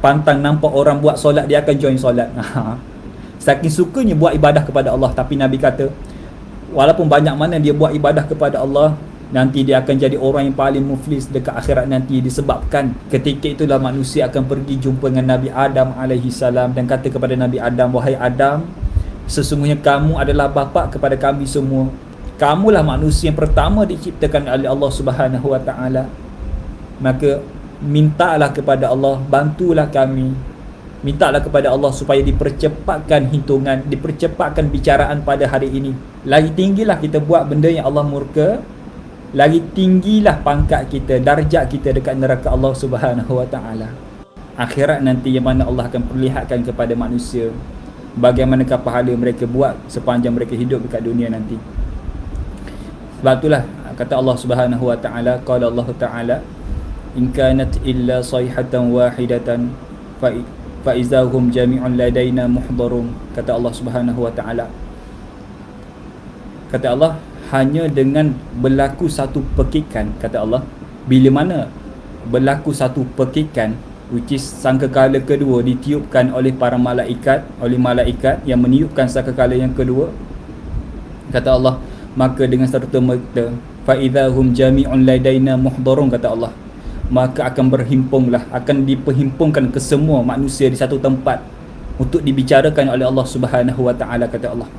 pantang nampak orang buat solat, dia akan join solat. Saking sukanya buat ibadah kepada Allah. Tapi Nabi kata, walaupun banyak mana dia buat ibadah kepada Allah, nanti dia akan jadi orang yang paling muflis dekat akhirat nanti, disebabkan ketika itulah manusia akan pergi jumpa dengan Nabi Adam alaihi salam dan kata kepada Nabi Adam, wahai Adam, sesungguhnya kamu adalah bapa kepada kami semua. Kamulah manusia yang pertama diciptakan oleh Allah Subhanahu wa taala. Maka mintalah kepada Allah, bantulah kami. Mintalah kepada Allah supaya dipercepatkan hitungan, dipercepatkan bicaraan pada hari ini. Lagi tinggilah kita buat benda yang Allah murka, lagi tinggilah pangkat kita, darjat kita dekat neraka Allah Subhanahu wa taala. Akhirat nanti yang mana Allah akan perlihatkan kepada manusia bagaimanakah pahala mereka buat sepanjang mereka hidup dekat dunia nanti. Sebab itulah kata Allah Subhanahu wa taala, qala Allah taala, in kanat illa sayhatan wahidatan fa izahum jami'un ladaina muhdharun. Kata Allah Subhanahu wa taala, kata Allah, hanya dengan berlaku satu pekikan, kata Allah, bila mana berlaku satu pekikan, which is sangkakala kedua ditiupkan oleh para malaikat, oleh malaikat yang meniupkan sangkakala yang kedua, kata Allah, maka dengan serta-merta fa idzahum jami'un ladaina muhdharun, kata Allah, maka akan berhimpunglah, akan diperhimpungkan ke semua manusia di satu tempat untuk dibicarakan oleh Allah Subhanahu wa taala, kata Allah.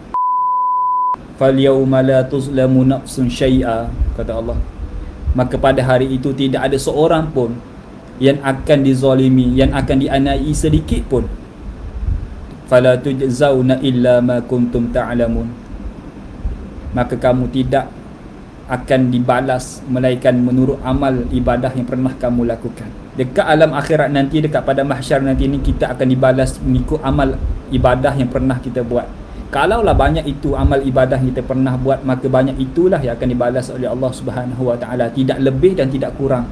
Fal yauma la tuzlamu nafsun syai'a, kata Allah, maka pada hari itu tidak ada seorang pun yang akan dizalimi, yang akan dianiai sedikit pun. Fala tujzauna illa ma kuntum ta'lamun, maka kamu tidak akan dibalas melainkan menurut amal ibadah yang pernah kamu lakukan. Dekat alam akhirat nanti, dekat pada mahsyar nanti ni, kita akan dibalas mengikut amal ibadah yang pernah kita buat. Kalaulah banyak itu amal ibadah yang kita pernah buat, maka banyak itulah yang akan dibalas oleh Allah Subhanahu wa taala, tidak lebih dan tidak kurang.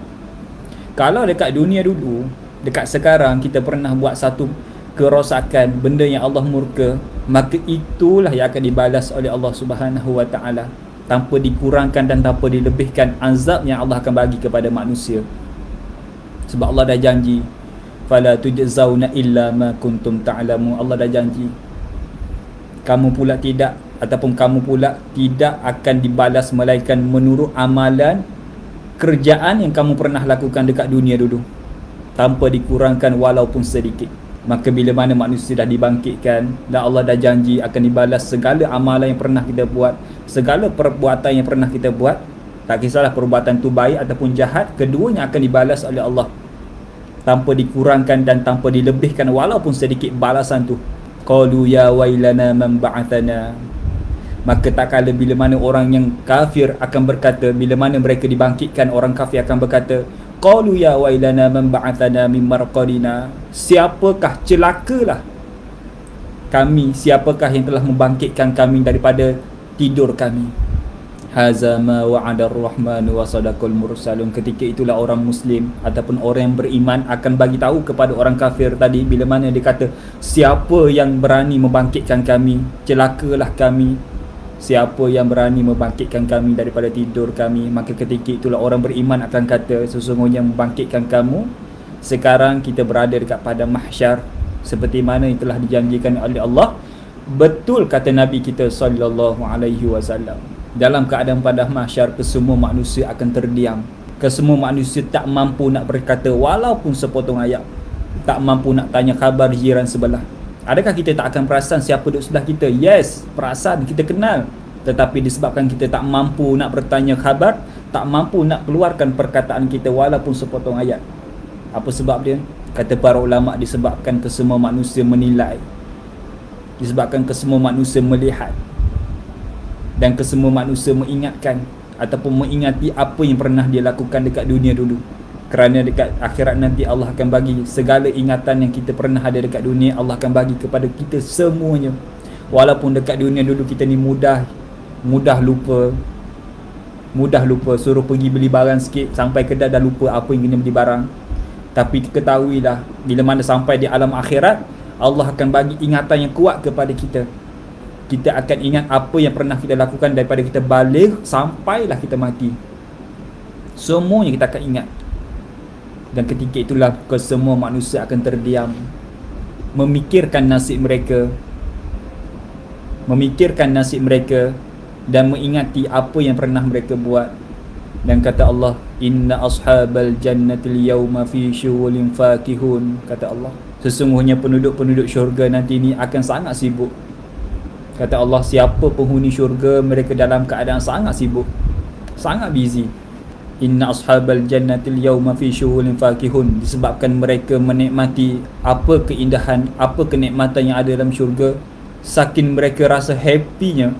Kalau dekat dunia dulu, dekat sekarang kita pernah buat satu kerosakan, benda yang Allah murka, maka itulah yang akan dibalas oleh Allah Subhanahu wa taala, tanpa dikurangkan dan tanpa dilebihkan azab yang Allah akan bagi kepada manusia. Sebab Allah dah janji, fala tujzauna illa ma kuntum ta'lamun. Allah dah janji, kamu pula tidak, ataupun kamu pula tidak akan dibalas melainkan menurut amalan kerjaan yang kamu pernah lakukan dekat dunia dulu, tanpa dikurangkan walaupun sedikit. Maka bila mana manusia dah dibangkitkan dan Allah dah janji akan dibalas segala amalan yang pernah kita buat, segala perbuatan yang pernah kita buat, tak kisahlah perbuatan tu baik ataupun jahat, keduanya akan dibalas oleh Allah tanpa dikurangkan dan tanpa dilebihkan walaupun sedikit balasan tu. Qalu ya wailana man ba'athana, maka tak kala bila mana orang yang kafir akan berkata, bila mana mereka dibangkitkan, orang kafir akan berkata, qalu ya wailana man ba'athana min marqadina, siapakah, celakalah kami, siapakah yang telah membangkitkan kami daripada tidur kami. Haza ma wa'ada ar-rahmanu wa sadaqal mursalun. Ketika itulah orang muslim ataupun orang yang beriman akan bagi tahu kepada orang kafir tadi, bila mana dia kata, siapa yang berani membangkitkan kami, celakalah kami, siapa yang berani membangkitkan kami daripada tidur kami. Maka ketika itulah orang beriman akan kata, sesungguhnya membangkitkan kamu, sekarang kita berada dekat pada mahsyar seperti mana yang telah dijanjikan oleh Allah. Betul kata Nabi kita sallallahu alaihi wasallam, dalam keadaan pada mahsyar, kesemua manusia akan terdiam. Kesemua manusia tak mampu nak berkata walaupun sepotong ayat, tak mampu nak tanya khabar jiran sebelah. Adakah kita tak akan perasan siapa duduk sebelah kita? Yes, perasan, kita kenal. Tetapi disebabkan kita tak mampu nak bertanya khabar, tak mampu nak keluarkan perkataan kita walaupun sepotong ayat. Apa sebab dia? Kata para ulama, disebabkan kesemua manusia menilai, disebabkan kesemua manusia melihat, dan kesemua manusia mengingatkan ataupun mengingati apa yang pernah dia lakukan dekat dunia dulu. Kerana dekat akhirat nanti Allah akan bagi segala ingatan yang kita pernah ada dekat dunia, Allah akan bagi kepada kita semuanya. Walaupun dekat dunia dulu kita ni mudah lupa, suruh pergi beli barang sikit, sampai kedai dah lupa apa yang kena beli barang. Tapi ketahuilah, bila mana sampai di alam akhirat, Allah akan bagi ingatan yang kuat kepada kita. Kita akan ingat apa yang pernah kita lakukan daripada kita balik sampailah kita mati. Semuanya kita akan ingat. Dan ketika itulah kesemua manusia akan terdiam, memikirkan nasib mereka, dan mengingati apa yang pernah mereka buat. Dan kata Allah, inna ashabal jannatil yawma fi syughulin fakihun. Kata Allah, sesungguhnya penduduk-penduduk syurga nanti ni akan sangat sibuk. Kata Allah, siapa penghuni syurga, mereka dalam keadaan sangat sibuk, sangat busy. Inna ashabal jannatil yawma fi syughulin fakihun, disebabkan mereka menikmati apa keindahan, apa kenikmatan yang ada dalam syurga. Saking mereka rasa happynya,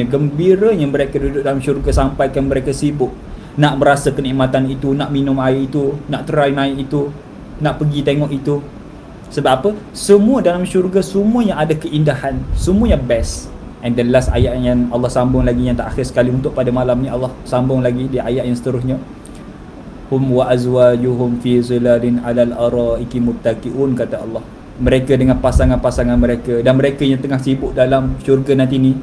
gembiranya mereka duduk dalam syurga, sampaikan mereka sibuk nak merasa kenikmatan itu, nak minum air itu, nak try naik itu, nak pergi tengok itu. Sebab apa? Semua dalam syurga, semua yang ada keindahan, semua yang best. And the last ayat yang Allah sambung lagi, yang terakhir sekali untuk pada malam ni, Allah sambung lagi di ayat yang seterusnya, hum wa azwajuhum fi zilalin alal araiki muttaqiun. Kata Allah, mereka dengan pasangan-pasangan mereka, dan mereka yang tengah sibuk dalam syurga nanti ni,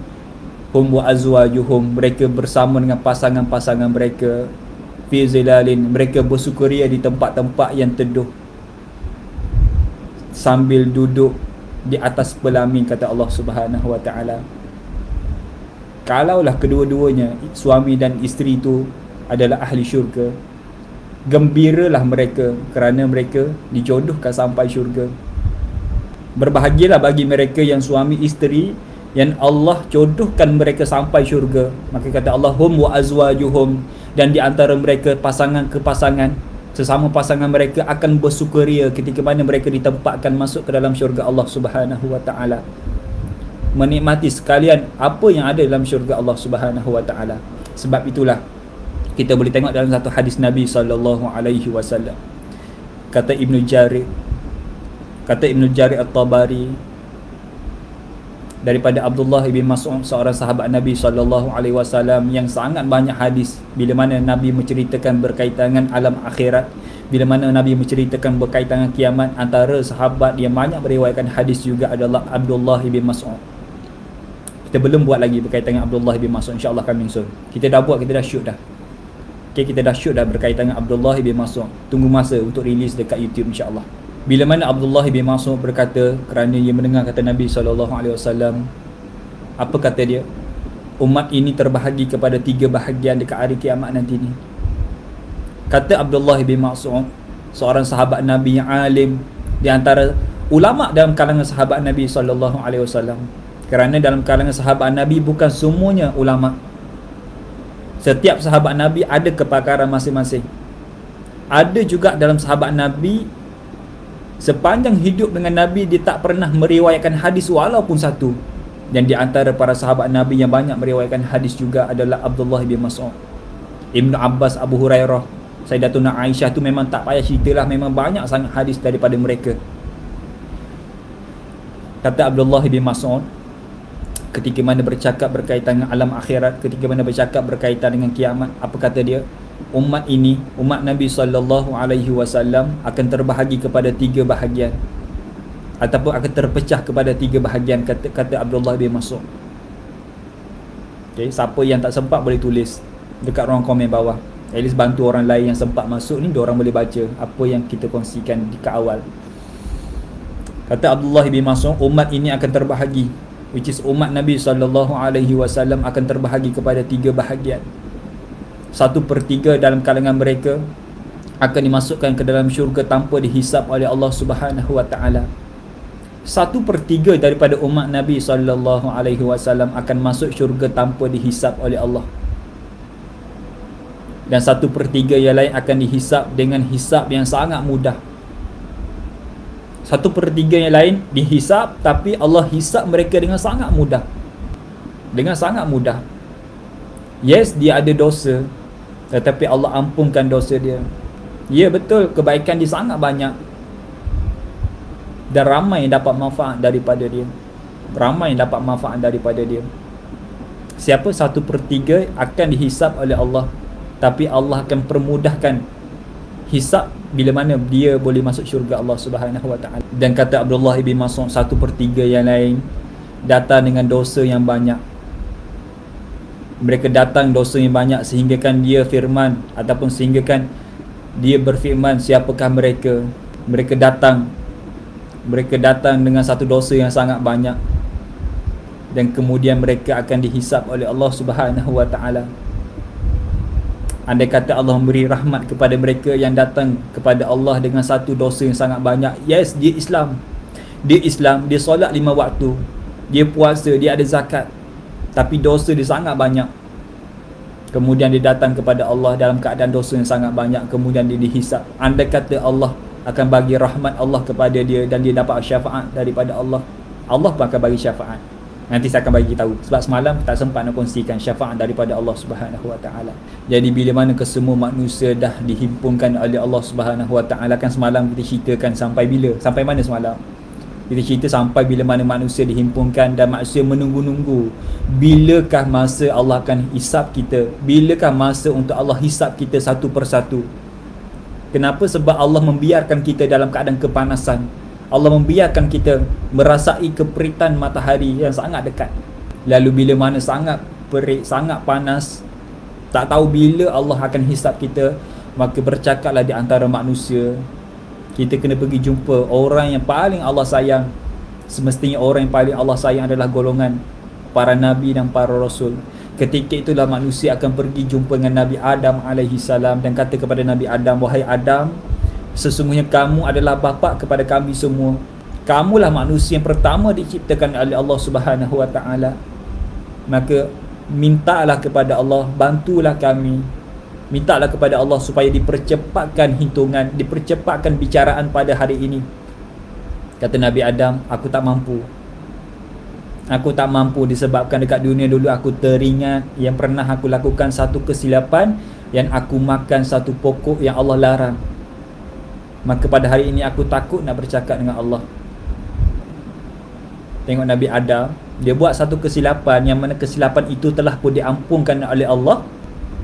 hum wa azwajuhum, mereka bersama dengan pasangan-pasangan mereka, fi zilalin, mereka bersukaria di tempat-tempat yang teduh, sambil duduk di atas pelamin. Kata Allah Subhanahu wa ta'ala, kalaulah kedua-duanya, suami dan isteri itu adalah ahli syurga, gembiralah mereka kerana mereka dijodohkan sampai syurga. Berbahagialah bagi mereka yang suami isteri yang Allah jodohkan mereka sampai syurga. Maka kata Allah, hum wa azwajuhum, dan di antara mereka pasangan ke pasangan, sesama pasangan mereka akan bersukaria ketika mana mereka ditempatkan masuk ke dalam syurga Allah Subhanahu wa ta'ala, menikmati sekalian apa yang ada dalam syurga Allah Subhanahu wa ta'ala. Sebab itulah kita boleh tengok dalam satu hadis Nabi sallallahu alaihi wasallam, kata Ibnu Jarir At-Tabari daripada Abdullah bin Mas'ud, seorang sahabat Nabi sallallahu alaihi wasallam yang sangat banyak hadis bila mana Nabi menceritakan berkaitan dengan alam akhirat, bila mana Nabi menceritakan berkaitan dengan kiamat. Antara sahabat yang banyak meriwayatkan hadis juga adalah Abdullah bin Mas'ud. Kita belum buat lagi berkaitan dengan Abdullah bin Mas'ud, insya-Allah coming soon. Kita dah shoot dah. Okay, kita dah shoot dah berkaitan dengan Abdullah bin Mas'ud. Tunggu masa untuk release dekat YouTube, insya-Allah. Bila mana Abdullah bin Mas'ud berkata, kerana ia mendengar kata Nabi SAW, apa kata dia? Umat ini terbahagi kepada 3 bahagian dekat hari kiamat nanti ni. Kata Abdullah bin Mas'ud, seorang sahabat Nabi yang alim, di antara ulama dalam kalangan sahabat Nabi SAW. Kerana dalam kalangan sahabat Nabi bukan semuanya ulama. Setiap sahabat Nabi ada kepakaran masing-masing. Ada juga dalam sahabat Nabi, sepanjang hidup dengan Nabi, dia tak pernah meriwayatkan hadis walaupun satu. Dan di antara para sahabat Nabi yang banyak meriwayatkan hadis juga adalah Abdullah bin Mas'ud, Ibnu Abbas, Abu Hurairah, Sayyidatuna Aisyah. Tu memang tak payah ceritalah, memang banyak sangat hadis daripada mereka. Kata Abdullah bin Mas'ud, ketika mana bercakap berkaitan dengan alam akhirat, ketika mana bercakap berkaitan dengan kiamat, apa kata dia? Umat ini, umat Nabi sallallahu alaihi wasallam akan terbahagi kepada 3 bahagian, ataupun akan terpecah kepada 3 bahagian, kata Abdullah bin Mas'ud. Okay, siapa yang tak sempat boleh tulis dekat ruang komen bawah. At least bantu orang lain yang sempat masuk ni, diorang boleh baca apa yang kita kongsikan di awal. Kata Abdullah bin Mas'ud, umat ini akan terbahagi, which is umat Nabi sallallahu alaihi wasallam akan terbahagi kepada 3 bahagian. 1/3 dalam kalangan mereka akan dimasukkan ke dalam syurga tanpa dihisap oleh Allah Subhanahu wa ta'ala. 1/3 daripada umat Nabi sallallahu alaihi wasallam akan masuk syurga tanpa dihisap oleh Allah. Dan 1/3 yang lain akan dihisap dengan hisap yang sangat mudah. 1/3 yang lain dihisap, tapi Allah hisap mereka dengan sangat mudah. Yes, dia ada dosa, tetapi Allah ampunkan dosa dia. Ya, betul, kebaikan dia sangat banyak, dan ramai yang dapat manfaat daripada dia. Siapa 1/3 akan dihisap oleh Allah, tapi Allah akan permudahkan hisap bila mana dia boleh masuk syurga Allah Subhanahu wa ta'ala. Dan kata Abdullah bin Mas'ud, 1/3 yang lain datang dengan dosa yang banyak. Mereka datang dosa yang banyak sehinggakan dia firman, ataupun sehinggakan Dia berfirman, siapakah mereka? Mereka datang dengan satu dosa yang sangat banyak, dan kemudian mereka akan dihisap oleh Allah Subhanahu wa taala. Andai kata Allah memberi rahmat kepada mereka yang datang kepada Allah dengan satu dosa yang sangat banyak, yes, dia Islam, dia solat 5 waktu, dia puasa, dia ada zakat, tapi dosa dia sangat banyak. Kemudian dia datang kepada Allah dalam keadaan dosa yang sangat banyak, kemudian dia dihisap. Andai kata Allah akan bagi rahmat Allah kepada dia dan dia dapat syafaat daripada Allah, Allah pun akan bagi syafaat. Nanti saya akan bagi tahu, sebab semalam tak sempat nak kongsikan syafaat daripada Allah Subhanahu wa taala. Jadi bila mana kesemua manusia dah dihimpunkan oleh Allah Subhanahu wa taala, kan semalam kita ceritakan sampai bila? Sampai mana semalam? Kita cerita sampai bila mana manusia dihimpunkan dan manusia menunggu-nunggu bilakah masa Allah akan hisap kita, bilakah masa untuk Allah hisap kita satu persatu. Kenapa? Sebab Allah membiarkan kita dalam keadaan kepanasan. Allah membiarkan kita merasai keperitan matahari yang sangat dekat. Lalu bila mana sangat perik, sangat panas, tak tahu bila Allah akan hisap kita, maka bercakaplah di antara manusia. Kita kena pergi jumpa orang yang paling Allah sayang. Semestinya orang yang paling Allah sayang adalah golongan para nabi dan para rasul. Ketika itulah manusia akan pergi jumpa dengan Nabi Adam alaihi salam dan kata kepada Nabi Adam, wahai Adam, sesungguhnya kamu adalah bapa kepada kami semua. Kamulah manusia yang pertama diciptakan oleh Allah Subhanahu wa taala. Maka mintalah kepada Allah, bantulah kami. Mintalah kepada Allah supaya dipercepatkan hitungan, dipercepatkan bicaraan pada hari ini. Kata Nabi Adam, aku tak mampu. Aku tak mampu disebabkan dekat dunia dulu aku teringat yang pernah aku lakukan satu kesilapan, yang aku makan satu pokok yang Allah larang. Maka pada hari ini aku takut nak bercakap dengan Allah. Tengok Nabi Adam, dia buat satu kesilapan yang mana kesilapan itu telah pun diampunkan oleh Allah,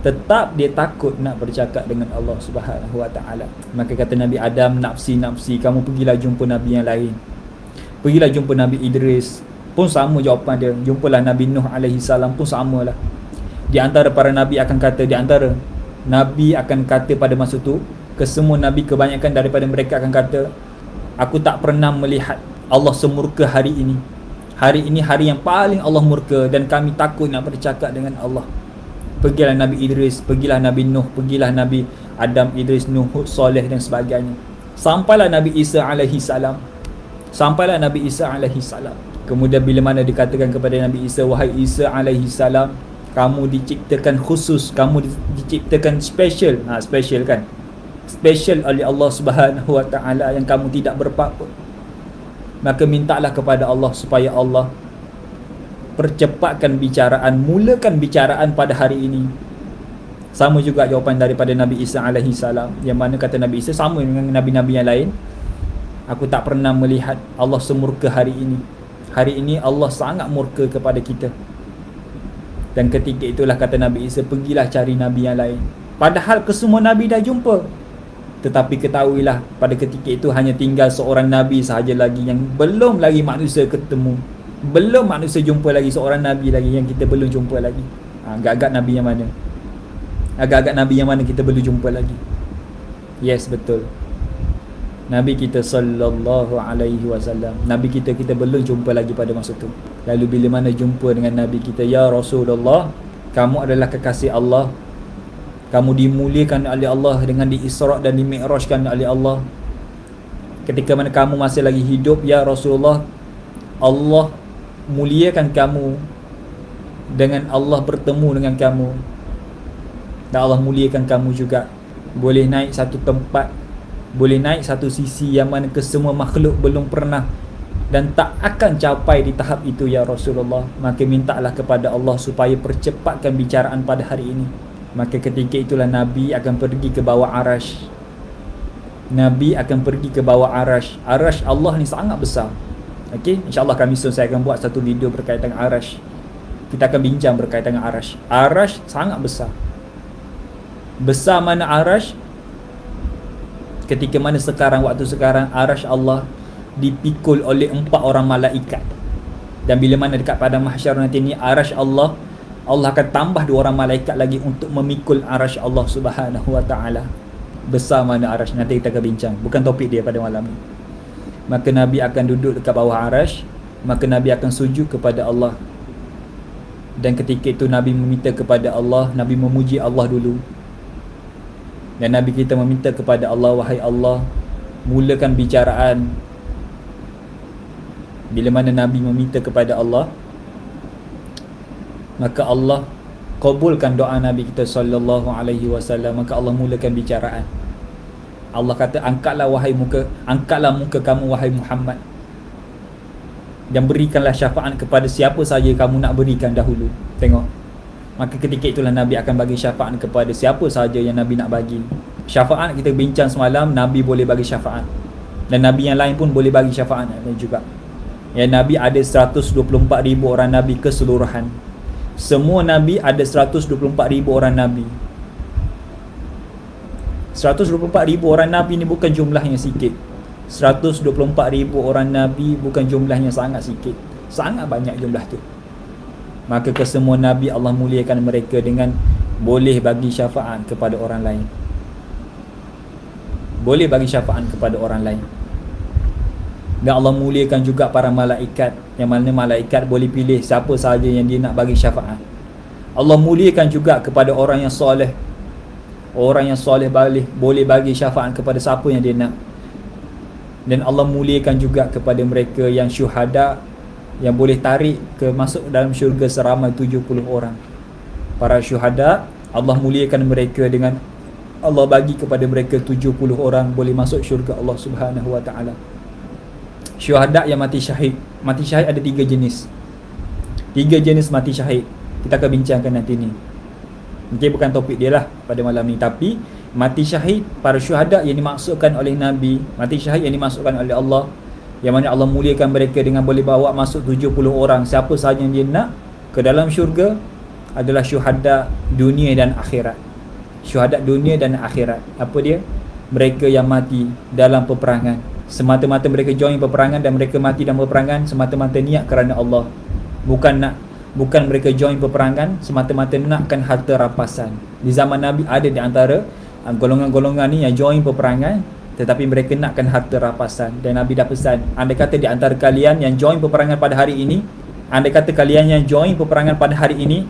tetap dia takut nak bercakap dengan Allah Subhanahu wa taala. Maka kata Nabi Adam, nafsi, kamu pergilah jumpa Nabi yang lain. Pergilah jumpa Nabi Idris, pun sama jawapan dia. Jumpalah Nabi Nuh alaihi salam, pun samalah. Di antara para Nabi akan kata, pada masa tu, kesemua Nabi kebanyakan daripada mereka akan kata, aku tak pernah melihat Allah semurka hari ini. Hari ini hari yang paling Allah murka dan kami takut nak bercakap dengan Allah. Pergilah Nabi Idris, pergilah Nabi Nuh, pergilah Nabi Adam, Idris, Nuh, Hud, Soleh dan sebagainya. Sampailah Nabi Isa alaihi salam. Kemudian bila mana dikatakan kepada Nabi Isa, wahai Isa alaihi salam, kamu diciptakan khusus, kamu diciptakan special. Special kan? Special oleh Allah Subhanahu wa taala yang kamu tidak berapa-apa. Maka mintalah kepada Allah supaya Allah percepatkan bicaraan, mulakan bicaraan pada hari ini. Sama juga jawapan daripada Nabi Isa alaihi salam, yang mana kata Nabi Isa sama dengan nabi-nabi yang lain, aku tak pernah melihat Allah semurka hari ini. Hari ini Allah sangat murka kepada kita. Dan ketika itulah kata Nabi Isa, pergilah cari nabi yang lain. Padahal kesemua nabi dah jumpa. Tetapi ketahuilah, pada ketika itu hanya tinggal seorang nabi sahaja lagi yang belum lagi manusia ketemu. Belum manusia jumpa lagi, seorang nabi lagi yang kita belum jumpa lagi. Agak-agak nabi yang mana? Agak-agak nabi yang mana kita belum jumpa lagi? Yes, betul. Nabi kita sallallahu alaihi wasallam. Nabi kita belum jumpa lagi pada masa tu. Lalu bila mana jumpa dengan Nabi kita, ya Rasulullah, kamu adalah kekasih Allah. Kamu dimuliakan oleh Allah dengan diisra' dan dimi'rajkan oleh Allah. Ketika mana kamu masih lagi hidup, ya Rasulullah, Allah muliakan kamu dengan Allah bertemu dengan kamu. Dan Allah muliakan kamu juga. Boleh naik satu tempat, boleh naik satu sisi yang mana kesemua makhluk belum pernah dan tak akan capai di tahap itu, ya Rasulullah. Maka mintalah kepada Allah supaya percepatkan bicaraan pada hari ini. Maka ketika itulah Nabi akan pergi ke bawah arash. Nabi akan pergi ke bawah arash. Arash Allah ni sangat besar. Okey, insya-Allah kami saya akan buat satu video berkaitan dengan arash. Kita akan bincang berkaitan dengan arash. Arash sangat besar. Besar mana arash? Ketika mana sekarang, waktu sekarang, arash Allah dipikul oleh 4 orang malaikat. Dan bila mana dekat pada mahsyar nanti ni, arash Allah akan tambah 2 orang malaikat lagi untuk memikul arash Allah Subhanahu wa ta'ala. besar mana arash. Nanti kita akan bincang, bukan topik dia pada malam ni. Maka Nabi akan duduk dekat bawah arash, maka Nabi akan sujud kepada Allah. Dan ketika itu Nabi meminta kepada Allah, Nabi memuji Allah dulu. Dan Nabi kita meminta kepada Allah, wahai Allah, mulakan bicaraan. Bila mana Nabi meminta kepada Allah, maka Allah kabulkan doa Nabi kita sallallahu alaihi wasallam. Maka Allah mulakan bicaraan. Allah kata, angkatlah muka kamu wahai Muhammad, dan berikanlah syafaat kepada siapa saja kamu nak berikan dahulu. Tengok. Maka ketika itulah Nabi akan bagi syafaat kepada siapa saja yang Nabi nak bagi. Syafaat kita bincang semalam, Nabi boleh bagi syafaat. Dan Nabi yang lain pun boleh bagi syafaat juga. Ya, Nabi ada 124,000 orang Nabi keseluruhan. Semua Nabi ada 124,000 orang Nabi. 124,000 orang Nabi ni bukan jumlah yang sikit. 124,000 orang Nabi bukan jumlah yang sangat sikit. Sangat banyak jumlah tu. Maka kesemua Nabi Allah muliakan mereka dengan boleh bagi syafaat kepada orang lain. Boleh bagi syafaat kepada orang lain. Dan Allah muliakan juga para malaikat, yang mana malaikat boleh pilih siapa sahaja yang dia nak bagi syafaat. Allah muliakan juga kepada orang yang soleh. Orang yang soleh boleh bagi syafaat kepada siapa yang dia nak. Dan Allah muliakan juga kepada mereka yang syuhada, yang boleh tarik masuk dalam syurga seramai 70 orang. Para syuhada, Allah muliakan mereka dengan Allah bagi kepada mereka 70 orang boleh masuk syurga Allah Subhanahu wa taala. Syuhada yang mati syahid. Mati syahid ada 3 jenis. 3 jenis mati syahid. Kita akan bincangkan nanti ni. Mungkin bukan topik dia lah pada malam ni, tapi mati syahid, para syuhada yang dimaksudkan oleh Nabi, mati syahid yang dimaksudkan oleh Allah, yang mana Allah muliakan mereka dengan boleh bawa masuk 70 orang siapa sahaja yang dia nak ke dalam syurga, adalah syuhada dunia dan akhirat. Syuhada dunia dan akhirat. Apa dia? Mereka yang mati dalam peperangan. Semata-mata mereka join peperangan dan mereka mati dalam peperangan semata-mata niat kerana Allah. Bukan mereka join peperangan semata-mata nakkan harta rampasan. Di zaman Nabi ada di antara golongan-golongan ni yang join peperangan, tetapi mereka nakkan harta rampasan. Dan Nabi dah pesan, andai kata di antara kalian yang join peperangan pada hari ini,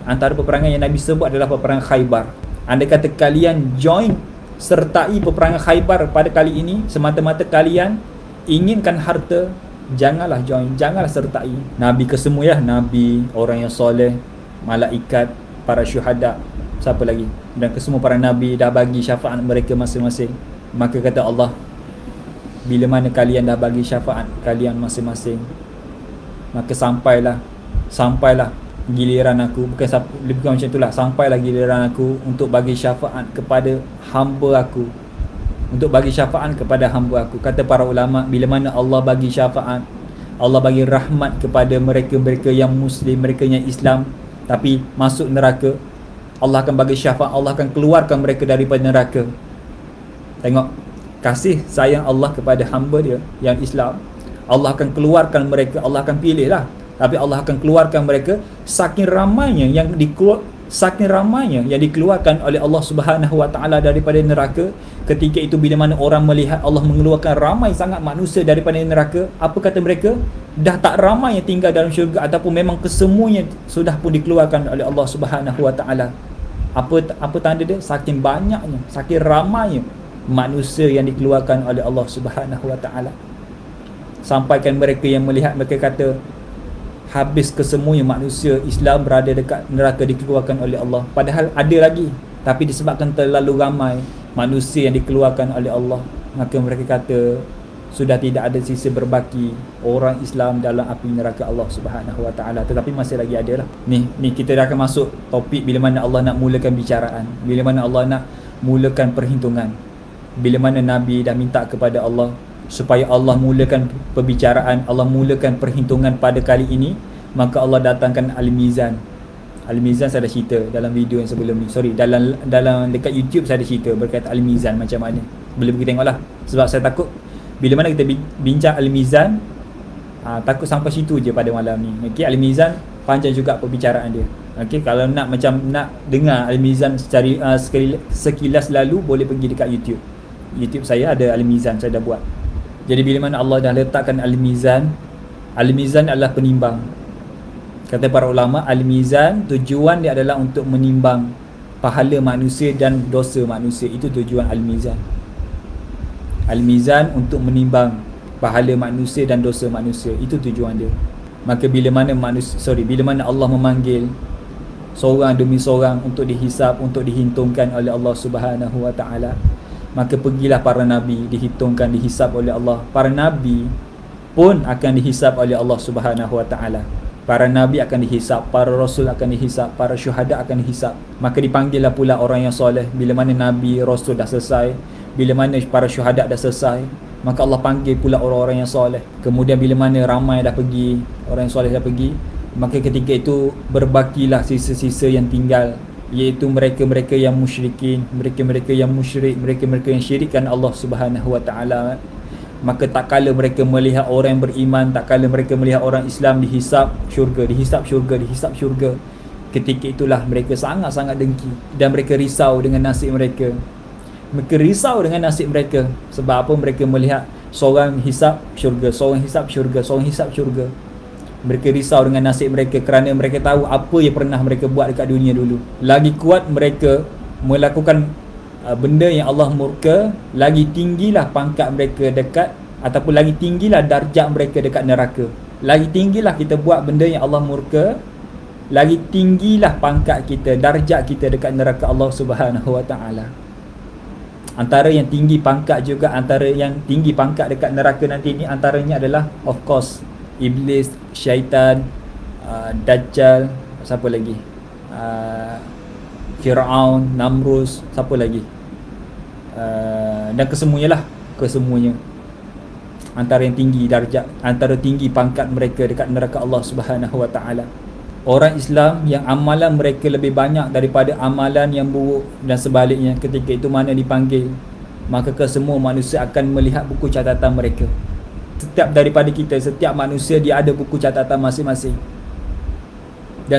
antara peperangan yang Nabi sebut adalah peperangan Khaybar. Andai kata kalian join sertai peperangan Khaybar pada kali ini semata-mata kalian inginkan harta, janganlah join, janganlah sertai. Nabi kesemua ya, Nabi, orang yang soleh, malaikat, para syuhada, siapa lagi, dan kesemua para Nabi dah bagi syafaat mereka masing-masing. Maka kata Allah, bila mana kalian dah bagi syafaat kalian masing-masing, maka sampailah giliran aku, bukan macam itulah, sampailah giliran aku untuk bagi syafaat kepada hamba aku. Kata para ulama, bila mana Allah bagi syafaat, Allah bagi rahmat kepada mereka-mereka yang Muslim, mereka yang Islam, tapi masuk neraka, Allah akan bagi syafaat, Allah akan keluarkan mereka daripada neraka. Tengok kasih sayang Allah kepada hamba dia yang Islam. Allah akan keluarkan mereka, Allah akan pilih lah, tapi Allah akan keluarkan mereka saking ramainya yang dikeluarkan oleh Allah Subhanahu wa taala daripada neraka. Ketika itu bila mana orang melihat Allah mengeluarkan ramai sangat manusia daripada neraka, apa kata mereka? Dah tak ramai yang tinggal dalam syurga, ataupun memang kesemuanya sudah pun dikeluarkan oleh Allah Subhanahu wa taala. Apa tanda dia? Saking banyaknya, saking ramainya manusia yang dikeluarkan oleh Allah Subhanahu wa taala. Sampaikan mereka yang melihat, mereka kata, habis kesemuanya manusia Islam berada dekat neraka dikeluarkan oleh Allah. Padahal ada lagi, tapi disebabkan terlalu ramai manusia yang dikeluarkan oleh Allah, maka mereka kata sudah tidak ada sisa berbaki orang Islam dalam api neraka Allah Subhanahu wa taala. Tetapi masih lagi ada lah. Ni kita dah akan masuk topik bila mana Allah nak mulakan bicaraan, bila mana Allah nak mulakan perhitungan, bila mana Nabi dah minta kepada Allah supaya Allah mulakan perbicaraan, Allah mulakan perhitungan pada kali ini, maka Allah datangkan Al-Mizan. Al-Mizan saya dah cerita dalam video yang sebelum ni. Dalam dekat YouTube saya ada cerita berkaitan Al-Mizan macam mana. Boleh pergi tengoklah. Sebab saya takut bila mana kita bincang Al-Mizan, takut sampai situ je pada malam ni. Okey, Al-Mizan panjang juga perbicaraan dia. Okey, kalau nak dengar Al-Mizan sekilas lalu, boleh pergi dekat YouTube. YouTube saya ada Al-Mizan, saya dah buat. Jadi bila mana Allah dah letakkan Al-Mizan, Al-Mizan adalah penimbang. Kata para ulama, Al-Mizan tujuan dia adalah untuk menimbang pahala manusia dan dosa manusia. Itu tujuan Al-Mizan. Al-Mizan untuk menimbang pahala manusia dan dosa manusia. Itu tujuan dia. Maka bila mana bila mana Allah memanggil seorang demi seorang untuk dihisap, untuk dihitungkan oleh Allah Subhanahu wa taala, maka pergilah para nabi, dihitungkan, dihisap oleh Allah. Para nabi pun akan dihisap oleh Allah Subhanahu wa taala. Para nabi akan dihisap, para rasul akan dihisap, para syuhada akan dihisap. Maka dipanggillah pula orang yang soleh. Bila mana nabi, rasul dah selesai, bila mana para syuhada dah selesai, maka Allah panggil pula orang-orang yang soleh. Kemudian bila mana ramai dah pergi, orang yang soleh dah pergi, maka ketika itu berbakilah sisa-sisa yang tinggal, iaitu mereka-mereka yang musyrikin, mereka-mereka yang musyrik, mereka-mereka yang syirikkan Allah Subhanahu wa taala. Maka tak kala mereka melihat orang yang beriman, tak kala mereka melihat orang Islam dihisap syurga, dihisap syurga, dihisap syurga, ketika itulah mereka sangat-sangat dengki dan mereka risau dengan nasib mereka. Mereka risau dengan nasib mereka. Sebab apa? Mereka melihat seorang hisap syurga, seorang hisap syurga, seorang hisap syurga. Mereka risau dengan nasib mereka kerana mereka tahu apa yang pernah mereka buat dekat dunia dulu. Lagi kuat mereka melakukan benda yang Allah murka, lagi tinggilah pangkat mereka dekat, ataupun lagi tinggilah darjat mereka dekat neraka. Lagi tinggilah kita buat benda yang Allah murka, lagi tinggilah pangkat kita, darjat kita dekat neraka Allah Subhanahu wa taala. Antara yang tinggi pangkat juga, antara yang tinggi pangkat dekat neraka nanti ni, antaranya adalah of course Iblis, syaitan, Dajjal, siapa lagi, Fir'aun, Namrus, siapa lagi, dan kesemuanya lah, kesemuanya antara yang tinggi darjat, antara tinggi pangkat mereka dekat neraka Allah Subhanahu wa taala. Orang Islam yang amalan mereka lebih banyak daripada amalan yang buruk dan sebaliknya, ketika itu mana dipanggil, maka kesemua manusia akan melihat buku catatan mereka. Setiap daripada kita, setiap manusia dia ada buku catatan masing-masing, dan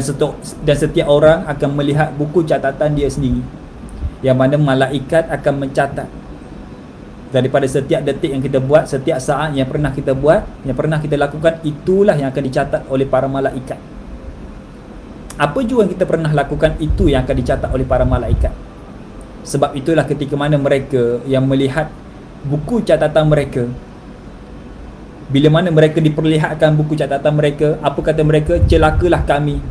setiap orang akan melihat buku catatan dia sendiri, yang mana malaikat akan mencatat daripada setiap detik yang kita buat, setiap saat yang pernah kita buat, yang pernah kita lakukan, itulah yang akan dicatat oleh para malaikat. Apa jua yang kita pernah lakukan, itu yang akan dicatat oleh para malaikat. Sebab itulah ketika mana mereka yang melihat buku catatan mereka, bila mana mereka diperlihatkan buku catatan mereka, apa kata mereka? Celakalah kami,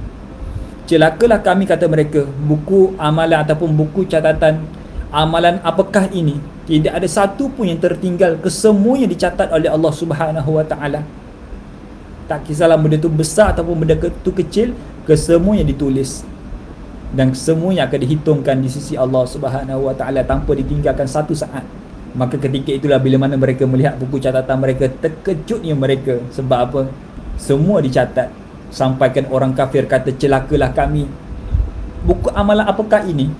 celakalah kami, kata mereka. Buku amalan ataupun buku catatan amalan apakah ini? Tidak ada satu pun yang tertinggal, kesemuanya dicatat oleh Allah Subhanahu wa taala. Tak kisahlah benda tu besar ataupun benda tu kecil, kesemuanya ditulis dan kesemuanya akan dihitungkan di sisi Allah Subhanahu wa taala tanpa ditinggalkan satu saat. Maka ketika itulah bila mana mereka melihat buku catatan mereka, terkejutnya mereka. Sebab apa? Semua dicatat. Sampaikan orang kafir kata, celakalah kami. Buku amalan apakah ini?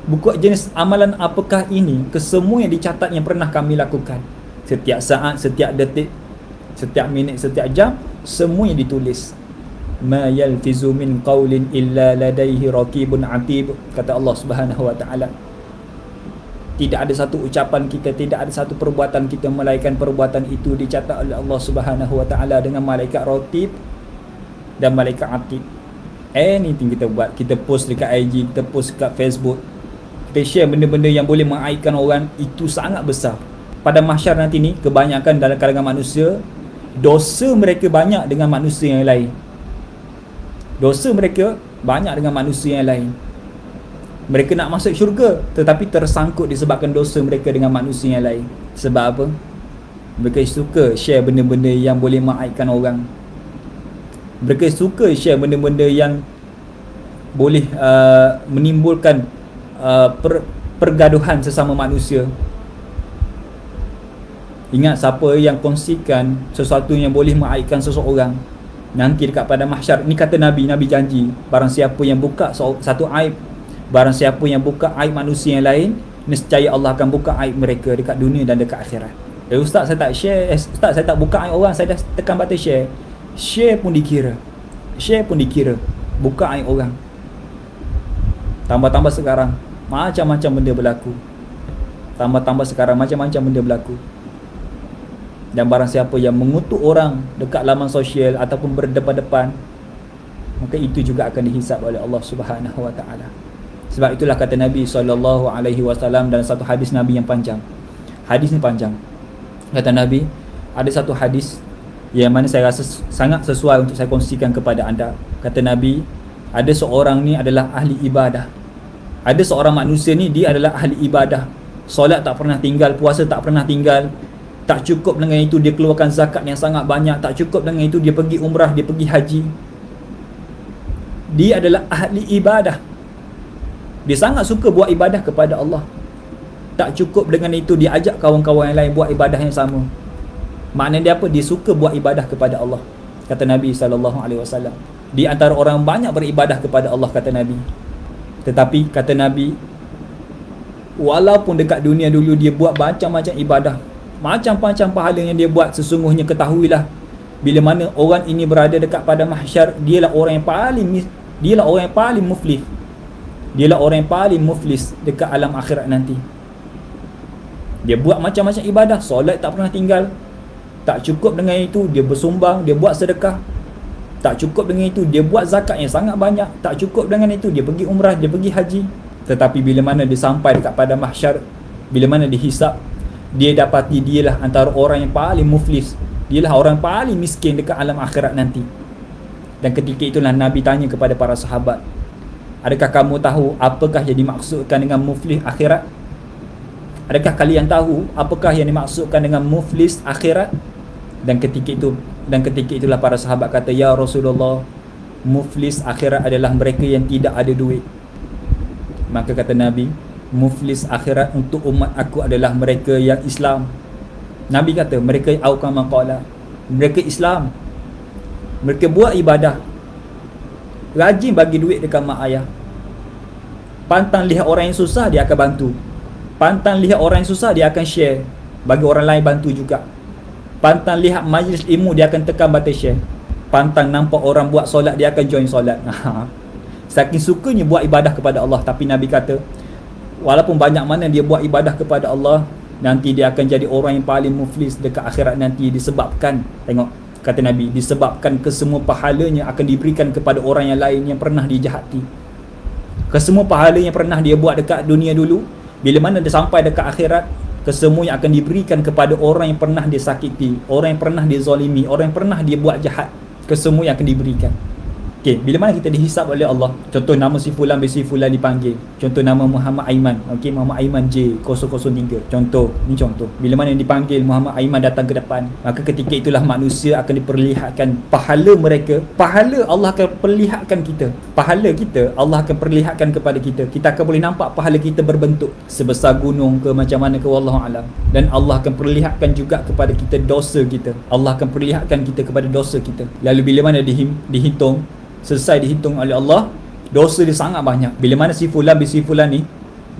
Buku jenis amalan apakah ini? Kesemua yang dicatat yang pernah kami lakukan, setiap saat, setiap detik, setiap minit, setiap jam, semuanya ditulis. Ma yalfizu min qawlin illa ladaihi raqibun atid, kata Allah Subhanahu wa taala. Tidak ada satu ucapan kita, tidak ada satu perbuatan kita, melainkan perbuatan itu dicatat oleh Allah Subhanahu wa taala dengan malaikat raqib dan malaikat atid. Anything kita buat, kita post dekat IG, kita post dekat Facebook, kita share benda-benda yang boleh mengaibkan orang, itu sangat besar. Pada mahsyar nanti ni, kebanyakan dalam kalangan manusia, dosa mereka banyak dengan manusia yang lain. Dosa mereka banyak dengan manusia yang lain. Mereka nak masuk syurga, tetapi tersangkut disebabkan dosa mereka dengan manusia yang lain. Sebab apa? Mereka suka share benda-benda yang boleh mengaibkan orang. Mereka suka share benda-benda yang boleh menimbulkan pergaduhan sesama manusia. Ingat, siapa yang kongsikan sesuatu yang boleh mengaibkan seseorang, nanti dekat pada mahsyar, ni kata Nabi janji, barang siapa yang buka satu aib, barang siapa yang buka aib manusia yang lain, nescaya Allah akan buka aib mereka dekat dunia dan dekat akhirat. Ustaz, saya tak share, Ustaz, saya tak buka aib orang, saya dah tekan button share. Share pun dikira, share pun dikira buka aib orang. Tambah-tambah sekarang macam-macam benda berlaku. Tambah-tambah sekarang macam-macam benda berlaku. Dan barang siapa yang mengutuk orang dekat laman sosial ataupun berdepan-depan, maka itu juga akan dihisab oleh Allah Subhanahu Wa Taala. Sebab itulah kata Nabi SAW dalam satu hadis Nabi yang panjang. Hadis ni panjang. Kata Nabi, ada satu hadis yang mana saya rasa sangat sesuai untuk saya kongsikan kepada anda. Kata Nabi, ada seorang ni adalah ahli ibadah. Ada seorang manusia ni, dia adalah ahli ibadah. Solat tak pernah tinggal, puasa tak pernah tinggal. Tak cukup dengan itu dia keluarkan zakat yang sangat banyak. Tak cukup dengan itu dia pergi umrah, dia pergi haji. Dia adalah ahli ibadah. Dia sangat suka buat ibadah kepada Allah. Tak cukup dengan itu dia ajak kawan-kawan yang lain buat ibadah yang sama. Maknanya dia apa? Dia suka buat ibadah kepada Allah. Kata Nabi SAW. Di antara orang banyak beribadah kepada Allah, kata Nabi. Tetapi kata Nabi, walaupun dekat dunia dulu dia buat macam-macam ibadah, macam-macam pahala yang dia buat, sesungguhnya ketahuilah, bila mana orang ini berada dekat pada mahsyar, dialah orang yang paling muflis. Dialah orang yang paling muflis dekat alam akhirat nanti. Dia buat macam-macam ibadah, solat tak pernah tinggal. Tak cukup dengan itu dia bersumbang, dia buat sedekah. Tak cukup dengan itu dia buat zakat yang sangat banyak. Tak cukup dengan itu dia pergi umrah, dia pergi haji. Tetapi bila mana dia sampai dekat pada mahsyar, bila mana dihisap, dia dapati dialah antara orang yang paling muflis. Dialah orang paling miskin dekat alam akhirat nanti. Dan ketika itulah Nabi tanya kepada para sahabat, adakah kamu tahu apakah yang dimaksudkan dengan muflis akhirat? Adakah kalian tahu apakah yang dimaksudkan dengan muflis akhirat? Dan ketika itulah para sahabat kata, ya Rasulullah, muflis akhirat adalah mereka yang tidak ada duit. Maka kata Nabi, muflis akhirat untuk umat aku adalah mereka yang Islam. Nabi kata, mereka awqama qala, mereka Islam, mereka buat ibadah, rajin bagi duit dekat mak ayah, pantang lihat orang yang susah dia akan bantu, pantang lihat orang yang susah dia akan share bagi orang lain bantu juga, pantang lihat majlis ilmu dia akan tekan button share, pantang nampak orang buat solat dia akan join solat. Saking sukanya buat ibadah kepada Allah. Tapi Nabi kata, walaupun banyak mana dia buat ibadah kepada Allah, nanti dia akan jadi orang yang paling muflis dekat akhirat nanti, disebabkan, tengok kata Nabi, disebabkan kesemua pahalanya akan diberikan kepada orang yang lain yang pernah dijahati. Kesemua pahala yang pernah dia buat dekat dunia dulu, bila mana dia sampai dekat akhirat, kesemuanya akan diberikan kepada orang yang pernah dia sakiti, orang yang pernah dia zalimi, orang yang pernah dia buat jahat. Kesemuanya akan diberikan. Okey, bila mana kita dihisab oleh Allah, contoh nama si fulan bin si fulan dipanggil, contoh nama Muhammad Aiman, okey, Muhammad Aiman J003, contoh, ni contoh, bila mana dipanggil Muhammad Aiman datang ke depan, maka ketika itulah manusia akan diperlihatkan pahala mereka. Pahala Allah akan perlihatkan kita, pahala kita Allah akan perlihatkan kepada kita. Kita akan boleh nampak pahala kita berbentuk sebesar gunung ke macam mana ke, wallahu alam. Dan Allah akan perlihatkan juga kepada kita dosa kita. Allah akan perlihatkan kita kepada dosa kita. Lalu bila mana dihitung, selesai dihitung oleh Allah, dosa dia sangat banyak. Bila mana si fulan bin si fulan ni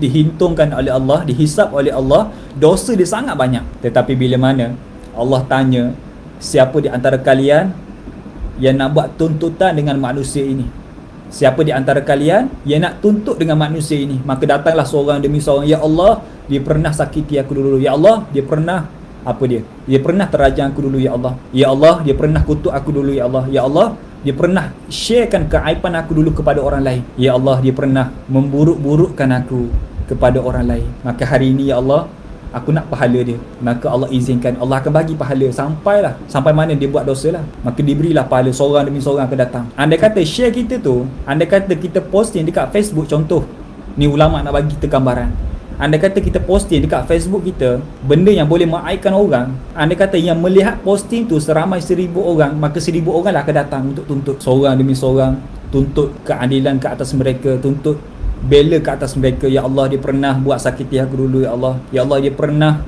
dihitungkan oleh Allah, dihisap oleh Allah, dosa dia sangat banyak. Tetapi bila mana Allah tanya, siapa di antara kalian yang nak buat tuntutan dengan manusia ini? Siapa di antara kalian yang nak tuntut dengan manusia ini? Maka datanglah seorang demi seorang, ya Allah, dia pernah sakiti aku dulu. Ya Allah, dia pernah dia pernah terajang aku dulu. Ya Allah, ya Allah, dia pernah kutuk aku dulu. Ya Allah, ya Allah, dia pernah sharekan keaiban aku dulu kepada orang lain. Ya Allah, dia pernah memburuk-burukkan aku kepada orang lain. Maka hari ini, ya Allah, aku nak pahala dia. Maka Allah izinkan, Allah akan bagi pahala sampai mana dia buat dosa lah. Maka diberilah pahala, seorang demi seorang akan datang. Andai kata share kita tu, andai kata kita posting dekat Facebook, contoh ni ulama nak bagi kita gambaran, andai kata kita posting dekat Facebook kita benda yang boleh mengaibkan orang, andai kata yang melihat posting tu seramai 1,000 orang, maka 1,000 orang lah akan datang untuk tuntut seorang demi seorang, tuntut keadilan ke atas mereka, tuntut bela ke atas mereka. Ya Allah, dia pernah buat sakiti aku dulu. Ya Allah, ya Allah, dia pernah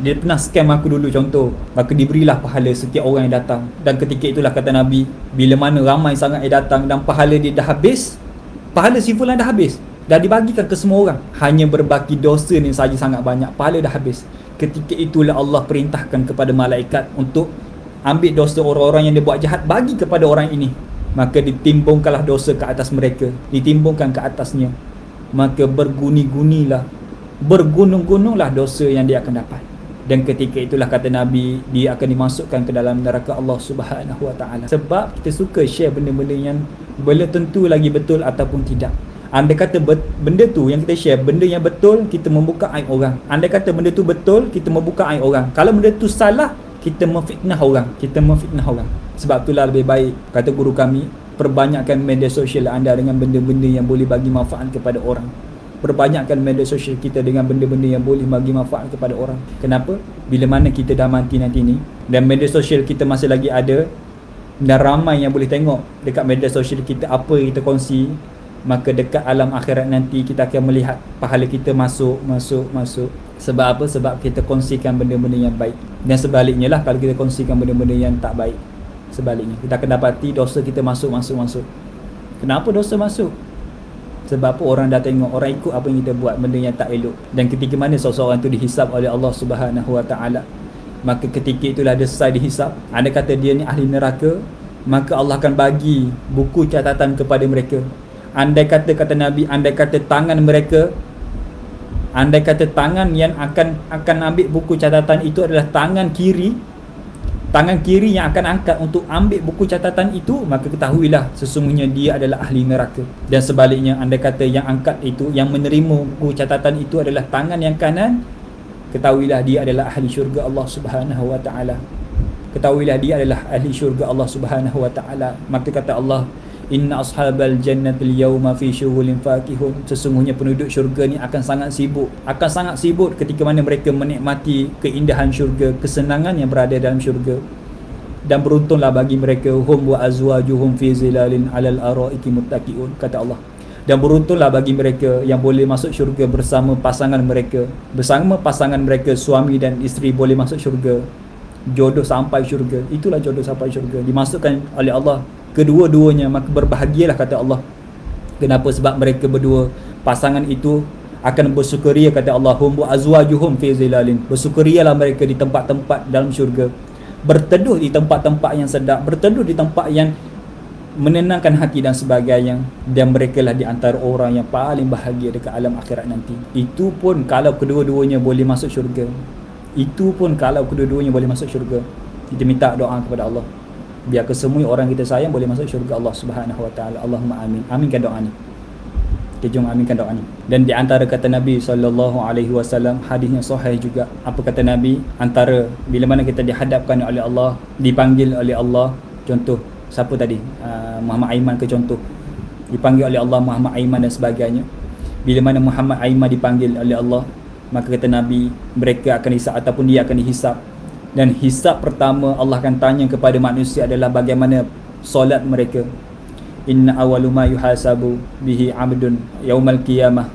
dia pernah scam aku dulu, contoh. Maka diberilah pahala setiap orang yang datang. Dan ketika itulah kata Nabi, bila mana ramai sangat yang datang dan pahala dia dah habis, pahala si fulan dah habis, dah dibagikan ke semua orang, hanya berbaki dosa ni saja sangat banyak, pahala dah habis. Ketika itulah Allah perintahkan kepada malaikat untuk ambil dosa orang-orang yang dia buat jahat, bagi kepada orang ini. Maka ditimbungkanlah dosa ke atas mereka, ditimbungkan ke atasnya. maka berguni-gunilah, bergunung-gununglah dosa yang dia akan dapat. Dan ketika itulah kata Nabi, dia akan dimasukkan ke dalam neraka Allah Subhanahu Wa Taala. Sebab kita suka share benda-benda yang belum tentu lagi betul ataupun tidak. Andai kata benda tu yang kita share, benda yang betul, kita membuka aib orang. Andai kata benda tu betul, kita membuka aib orang. Kalau benda tu salah, kita memfitnah orang. Sebab itulah lebih baik, kata guru kami, perbanyakkan media sosial anda dengan benda-benda yang boleh bagi manfaat kepada orang. Perbanyakkan media sosial kita dengan benda-benda yang boleh bagi manfaat kepada orang. Kenapa? Bila mana kita dah mati nanti ni, dan media sosial kita masih lagi ada, dan ramai yang boleh tengok dekat media sosial kita apa yang kita kongsi, maka dekat alam akhirat nanti kita akan melihat pahala kita masuk. Sebab apa? Sebab kita kongsikan benda-benda yang baik. Dan sebaliknya lah, kalau kita kongsikan benda-benda yang tak baik, sebaliknya kita akan dapati dosa kita masuk. Kenapa dosa masuk? Sebab apa? Orang dah tengok, orang ikut apa yang kita buat, benda yang tak elok. Dan ketika mana seseorang tu dihisap oleh Allah Subhanahu Wa Taala, maka ketika itulah dia selesai dihisap. Anda kata dia ni ahli neraka, maka Allah akan bagi buku catatan kepada mereka. Andai kata Nabi, andai kata tangan yang akan ambil buku catatan itu adalah tangan kiri yang akan angkat untuk ambil buku catatan itu, maka ketahuilah sesungguhnya dia adalah ahli neraka. Dan sebaliknya, andai kata yang angkat itu, yang menerima buku catatan itu adalah tangan yang kanan, ketahuilah dia adalah ahli syurga Allah Subhanahu Wa Taala. Maka kata Allah, inna ashabal jannatil yawma fi syughulin fakihun, sesungguhnya penduduk syurga ni akan sangat sibuk ketika mana mereka menikmati keindahan syurga, kesenangan yang berada dalam syurga. Dan beruntunglah bagi mereka, hum wa azwajuhum fi zilalin alal araiki muttaqiun, kata Allah. Dan beruntunglah bagi mereka yang boleh masuk syurga bersama pasangan mereka, suami dan isteri boleh masuk syurga. Jodoh sampai syurga, itulah jodoh sampai syurga, dimasukkan oleh Allah kedua-duanya, maka berbahagialah, kata Allah. Kenapa? Sebab mereka berdua, pasangan itu akan bersukaria, kata Allah, hum wa azwajuhum fi zilalin, bersukarialah mereka di tempat-tempat dalam syurga, berteduh di tempat-tempat yang sedap, berteduh di tempat yang menenangkan hati dan sebagainya. Dan mereka lah di antara orang yang paling bahagia dekat alam akhirat nanti. Itu pun kalau kedua-duanya boleh masuk syurga. Kita minta doa kepada Allah, biar kesemua orang kita sayang boleh masuk syurga Allah Subhanahu Wa Taala. Allahumma amin. Aminkan doa ni. Kita jom aminkan doa ni. Dan di antara kata Nabi SAW, hadisnya sahih juga. Apa kata Nabi? Antara bila mana kita dihadapkan oleh Allah, dipanggil oleh Allah, contoh siapa tadi? Muhammad Aiman ke contoh, dipanggil oleh Allah Muhammad Aiman dan sebagainya. Bila mana Muhammad Aiman dipanggil oleh Allah, maka kata Nabi, mereka akan hisap ataupun dia akan dihisap. Dan hisap pertama Allah akan tanya kepada manusia adalah bagaimana solat mereka. Inna awwalu ma yuhasabu bihi 'abdun yaumal qiyamah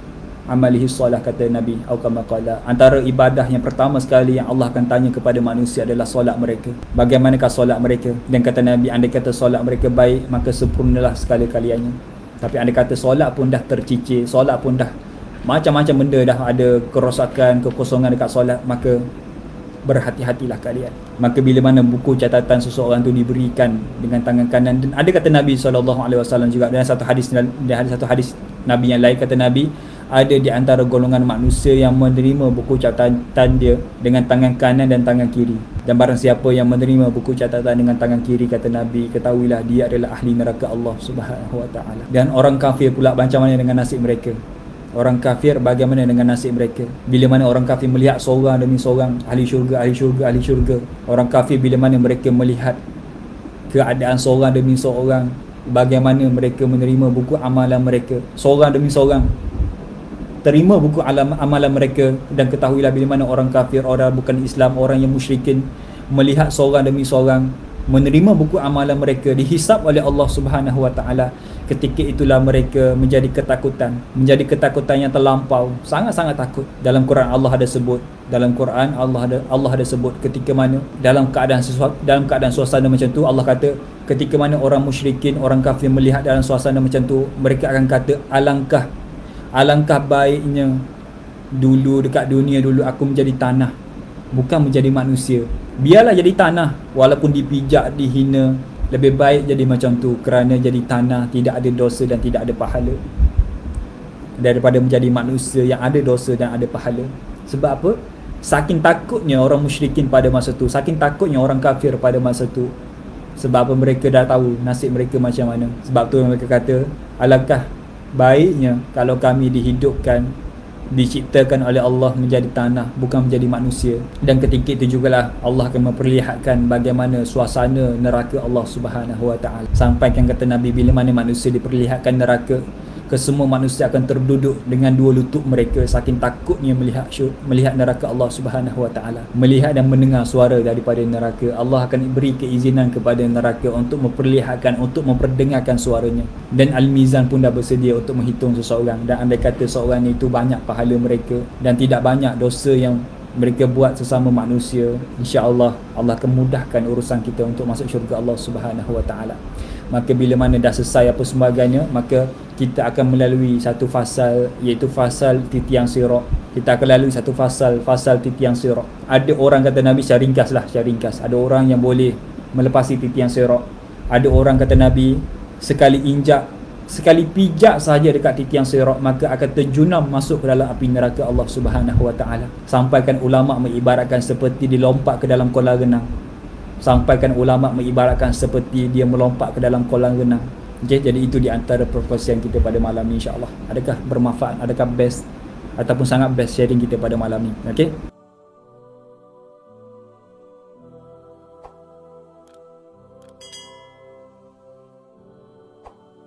amalihi solah, kata Nabi, atau kama qala. Antara ibadah yang pertama sekali yang Allah akan tanya kepada manusia adalah solat mereka. Bagaimanakah solat mereka? Dan kata Nabi, andai kata solat mereka baik, maka sempurnalah sekali-kaliannya. Tapi andai kata solat pun dah tercicir, solat pun dah macam-macam benda, dah ada kerosakan, kekosongan dekat solat, maka berhati-hatilah kalian. Maka bila mana buku catatan seseorang tu diberikan dengan tangan kanan, dan ada kata Nabi SAW juga dalam satu hadis Nabi yang lain, kata Nabi, ada di antara golongan manusia yang menerima buku catatan dia dengan tangan kanan dan tangan kiri. Dan barang siapa yang menerima buku catatan dengan tangan kiri, kata Nabi, ketahuilah dia adalah ahli neraka Allah Subhanahu Wa Taala. Dan orang kafir pula macam mana dengan nasib mereka? Orang kafir bagaimana dengan nasib mereka? Bila mana orang kafir melihat seorang demi seorang ahli syurga, ahli syurga, ahli syurga. Orang kafir bila mana mereka melihat keadaan seorang demi seorang, bagaimana mereka menerima buku amalan mereka, seorang demi seorang terima buku amalan mereka. Dan ketahuilah bila mana orang kafir, orang bukan Islam, orang yang musyrikin melihat seorang demi seorang menerima buku amalan mereka, dihisap oleh Allah Subhanahu Wa Taala, ketika itulah mereka menjadi ketakutan yang terlampau, sangat-sangat takut. Dalam Quran Allah ada sebut, Allah ada sebut ketika mana dalam keadaan suasana macam tu, Allah kata ketika mana orang musyrikin, orang kafir melihat dalam suasana macam tu, mereka akan kata, alangkah baiknya dulu dekat dunia dulu aku menjadi tanah, bukan menjadi manusia. Biarlah jadi tanah, walaupun dipijak, dihina, lebih baik jadi macam tu, kerana jadi tanah tidak ada dosa dan tidak ada pahala. daripada menjadi manusia yang ada dosa dan ada pahala. Sebab apa? Saking takutnya orang musyrikin pada masa tu, saking takutnya orang kafir pada masa tu. Sebab apa? Mereka dah tahu nasib mereka macam mana. Sebab tu mereka kata, alangkah baiknya kalau kami dihidupkan, diciptakan oleh Allah menjadi tanah, bukan menjadi manusia. Dan ketika itu jugalah Allah akan memperlihatkan bagaimana suasana neraka Allah Subhanahu Wa Taala. Sampaikan kata Nabi, bila mana manusia diperlihatkan neraka, kesemua manusia akan terduduk dengan dua lutut mereka saking takutnya melihat neraka Allah Subhanahu Wa Taala, melihat dan mendengar suara daripada neraka. Allah akan beri keizinan kepada neraka untuk memperlihatkan, untuk memperdengarkan suaranya. Dan Al-Mizan pun dah bersedia untuk menghitung seseorang. Dan andai kata seorang itu banyak pahala mereka dan tidak banyak dosa yang mereka buat sesama manusia, insya-Allah Allah akan mudahkan urusan kita untuk masuk syurga Allah Subhanahu Wa Taala. Maka bila mana dah selesai apa sebagainya, maka kita akan melalui satu fasal, iaitu fasal titiang sirat. Kita akan lalui satu fasal titiang sirat. Ada orang kata Nabi, secara ringkas, ada orang yang boleh melepasi titiang sirat. Ada orang kata Nabi, sekali pijak sahaja dekat titiang sirat, maka akan terjunam masuk ke dalam api neraka Allah Subhanahu Wa Taala. Sampaikan ulama mengibaratkan seperti dilompat ke dalam kolam renang. Sampaikan ulama mengibaratkan seperti dia melompat ke dalam kolam renang. Okay, jadi itu di antara perkongsian kita pada malam ni, insya-Allah. Adakah bermanfaat, adakah best ataupun sangat best sharing kita pada malam ni? Okey.